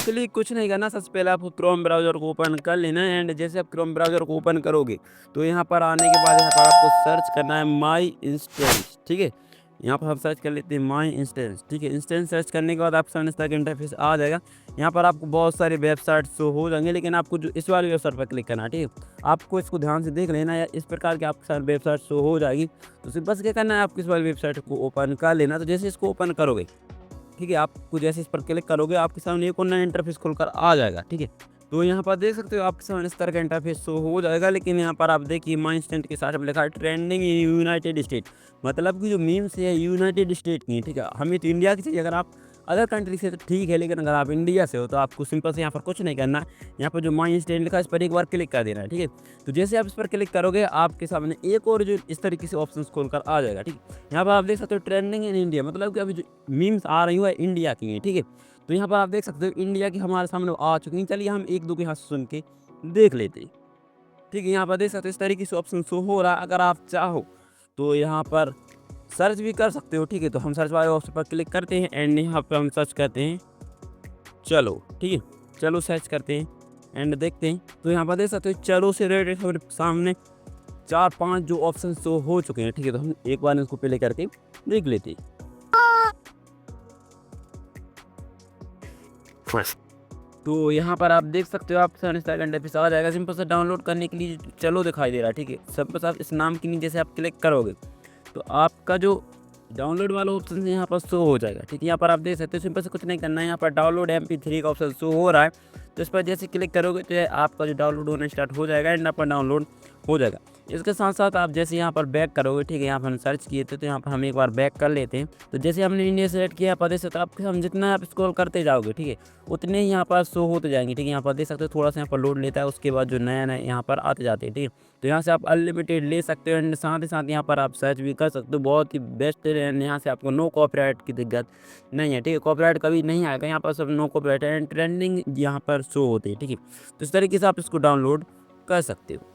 उसके लिए कुछ नहीं करना, सबसे पहले आपको क्रोम ब्राउज़र को ओपन कर लेना है। एंड जैसे आप क्रोम ब्राउज़र को ओपन करोगे तो यहाँ पर आने के बाद यहाँ पर आपको सर्च करना है माई इंस्टेंस, ठीक है। यहाँ पर हम सर्च कर लेते हैं माई इंस्टेंस, ठीक है। इंस्टेंस सर्च करने के बाद आपके सामने इस तरह का इंटरफेस आ जाएगा। यहाँ पर आपको बहुत सारे वेबसाइट शो हो जाएंगे, लेकिन आपको जो इस वाली वेबसाइट पर क्लिक करना है, ठीक है। आपको इसको ध्यान से देख लेना है, इस प्रकार की आपके साथ वेबसाइट शो हो जाएगी। तो सिर्फ बस क्या करना है, आपको इस वाली वेबसाइट को ओपन कर लेना। तो जैसे इसको ओपन करोगे, ठीक है, आपको जैसे इस पर क्लिक करोगे आपके सामने एक और नया इंटरफेस खुलकर आ जाएगा, ठीक है। तो यहाँ पर देख सकते हो आपके सामने इस तरह का इंटरफेस शो हो जाएगा, लेकिन यहाँ पर आप देखिए माई इंस्टेंट के साथ लिखा है ट्रेंडिंग इन यूनाइटेड स्टेट, मतलब कि जो मीम्स है यूनाइटेड स्टेट की, ठीक है। हमें तो इंडिया की चाहिए, अगर आप अदर कंट्री से तो ठीक है, लेकिन अगर आप इंडिया से हो तो आपको सिंपल से यहाँ पर कुछ नहीं करना। यहाँ पर जो माई इंस्टेंट लिखा है इस पर एक बार क्लिक कर देना है, ठीक है। तो जैसे आप इस पर क्लिक करोगे आपके सामने एक और जो इस तरीके से ऑप्शन खोलकर आ जाएगा, ठीक है। यहाँ पर आप देख सकते हो ट्रेंडिंग इन इंडिया, मतलब कि अभी जो मीम्स आ रही है इंडिया की है, ठीक है। तो यहाँ पर आप देख सकते हो इंडिया की हमारे सामने आ चुकी हैं। चलिए हम एक दो के यहाँ से सुन के देख लेते हैं, ठीक है। यहाँ पर देख सकते हो इस तरीके से ऑप्शन शो हो रहा है। अगर आप चाहो तो यहाँ पर सर्च भी कर सकते हो, ठीक है। तो हम सर्च वाले ऑप्शन पर क्लिक करते हैं एंड यहाँ पर हम सर्च करते हैं चलो, ठीक है। चलो सर्च करते हैं एंड देखते हैं। तो यहाँ पर देख सकते हो चलो से रिलेटेड हमारे सामने 4-5 जो ऑप्शन शो हो चुके हैं, ठीक है। तो हम एक बार इसको प्ले करके देख लेते हैं। तो यहाँ पर आप देख सकते हो आप इंटरफेस आ जाएगा। सिंपल से डाउनलोड करने के लिए चलो दिखाई दे रहा है, ठीक है। सिंपल से आप इस नाम के नीचे से आप क्लिक करोगे तो आपका जो डाउनलोड वाला ऑप्शन यहाँ पर शो हो जाएगा, ठीक है। यहाँ पर आप देख सकते हो सिंपल से कुछ नहीं करना है, यहाँ पर डाउनलोड MP3 का ऑप्शन शो हो रहा है। तो इस पर जैसे क्लिक करोगे तो आपका जो डाउनलोड होना स्टार्ट हो जाएगा एंड आपका डाउनलोड हो जाएगा। इसके साथ साथ आप जैसे यहाँ पर बैक करोगे, ठीक है। यहाँ पर हम सर्च किए थे तो यहाँ पर हम एक बार बैक कर लेते हैं। तो जैसे हमने इंडिया सेलेक्ट किया पर देख सकते हो आप, हम जितना आप स्क्रॉल करते जाओगे, ठीक है, उतने ही यहाँ पर शो होते जाएंगे, ठीक है। यहाँ पर देख सकते हो थोड़ा सा यहाँ पर लोड लेता है, उसके बाद जो नया नया यहाँ पर आते जाते हैं, ठीक है। तो यहाँ से आप अनलिमिटेड ले सकते हो एंड साथ ही साथ यहाँ पर आप सर्च भी कर सकते हो, बहुत ही बेस्ट है। एंड यहाँ से आपको नो कॉपीराइट की दिक्कत नहीं है, ठीक है। कॉपीराइट कभी नहीं आएगा, यहाँ पर सब नो कॉपीराइट एंड ट्रेंडिंग यहाँ पर शो होते हैं, ठीक है। तो इस तरीके से आप इसको डाउनलोड कर सकते हो।